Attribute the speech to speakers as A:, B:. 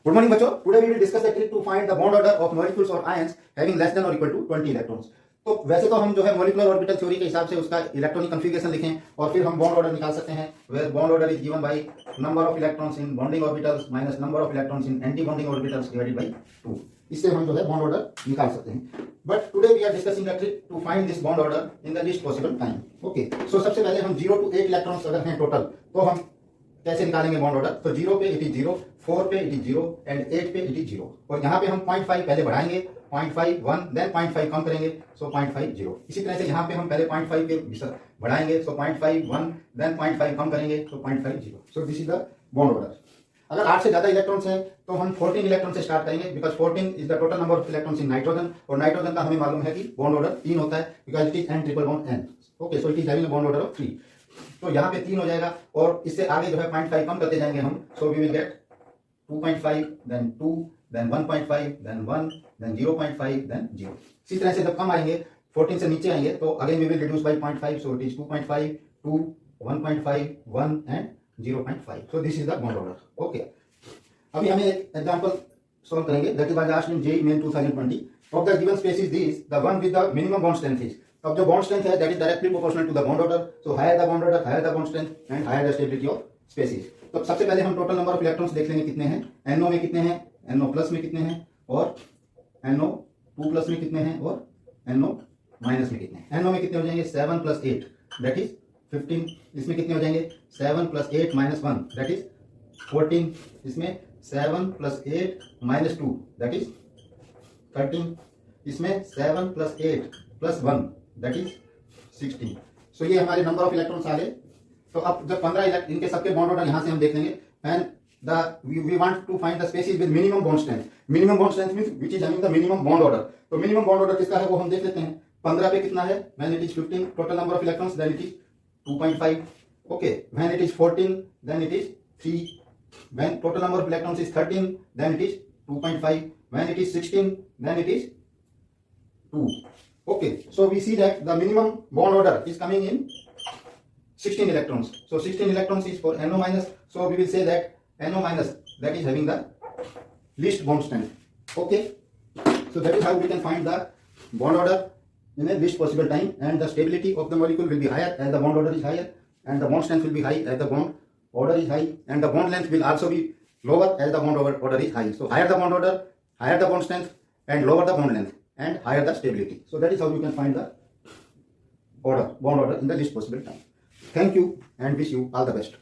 A: Good morning बच्चों. Today we will discuss the trick to find the bond order of molecules or ions having less than or equal to 20 electrons. तो वैसे तो हम जो है molecular orbital theory के हिसाब से उसका इलेक्ट्रॉनिक कन्फिगरेशन लिखें और फिर हम बॉन्ड ऑर्डर निकाल सकते हैं. Where bond order is given by number of electrons in bonding orbitals minus number of electrons in anti bonding orbitals divided by 2. इससे हम जो है बॉन्ड ऑर्डर निकाल सकते हैं. But today we are discussing the trick to find this bond order in the least possible time. Okay, so सबसे पहले हम 0 to 8 इलेक्ट्रॉन्स अगर हैं टोटल तो हम कैसे निकालेंगे बॉन्ड ऑर्डर. तो 0 पे इट इज 0, 4 पे इट इज 0 एंड 8 पे इट इज 0. और यहाँ पे हम 0.5 पहले बढ़ाएंगे, 0.5 1 देन 0.5 कम करेंगे, सो 0.5 0. इसी तरह से यहाँ पे हम पहले 0.5 के बढ़ाएंगे, सो 0.5 1 देन 0.5 कम करेंगे, सो 0.5 0. सो this is the bond order. अगर 8 से ज्यादा इलेक्ट्रॉन्स हैं तो हम 14 इलेक्ट्रॉन से स्टार्ट करेंगे because 14 is the total number of electrons in nitrogen. और नाइट्रोजन का हमें मालूम है कि बॉन्ड ऑर्डर 3 होता है because it is N triple bond N. Okay, so it is having a bond order of 3. तो यहाँ पे 3 हो जाएगा और इससे आगे जो है 0.5 कम करते जाएंगे हम. So we will get 2.5 then 2 then 1.5 then 1 then 0.5 then 0. इसी तरह से जब कम आएंगे 14 से नीचे आएंगे तो again we will reduce by 0.5. So it is 2.5 2 1.5 1 and 0.5. So this is the bond order. Okay, अभी हमें एक एग्जांपल सॉल्व करेंगे that is was asked in JEE Main 2020. Of the given species is this, the one with the minimum bond strength is. अब जो bond strength है that is directly proportional to the bond order. So higher the bond order higher the bond strength and higher the stability of species. तो सबसे पहले हम total number of electrons देख लेंगे कितने हैं. NO में कितने हैं, NO प्लस में कितने हैं और NO2 प्लस में कितने हैं और NO माइनस में कितने हैं. NO में कितने हो जाएंगे 7 प्लस 8 दैट इज 15. इसमें कितने हो जाएंगे 7 प्लस 8 माइनस 1 दैट इज 14. इसमें 7 प्लस 8 माइनस 2 दैट इज 13. इसमें 7 प्लस 8 प्लस 1 दैट इज 16. सो ये हमारे नंबर ऑफ इलेक्ट्रॉन्स आ गए. तो अब जब 15 इनके सबके बॉन्ड ऑर्डर यहां से हम देख लेंगे and we want to find the species with minimum bond strength. Minimum bond strength means which is having the minimum bond order. तो minimum bond order किसका है वो हम देख लेते हैं. 15 पे कितना है, when it is 15 total number of electrons then it is 2.5. okay, when it is 14 then it is 3. when total number of electrons is 13 then it is 2.5. when it is 16 then it is 2. okay, so we see that the minimum bond order is coming in 16 electrons. So 16 electrons is for NO minus. So we will say that NO minus that is having the least bond strength. Okay, so that is how we can find the bond order in a least possible time, and the stability of the molecule will be higher as the bond order is higher, and the bond strength will be high as the bond order is high, and the bond length will also be lower as the bond order is high. So higher the bond order, higher the bond strength, and lower the bond length, and higher the stability. So that is how you can find the bond order in the least possible time. Thank you and wish you all the best.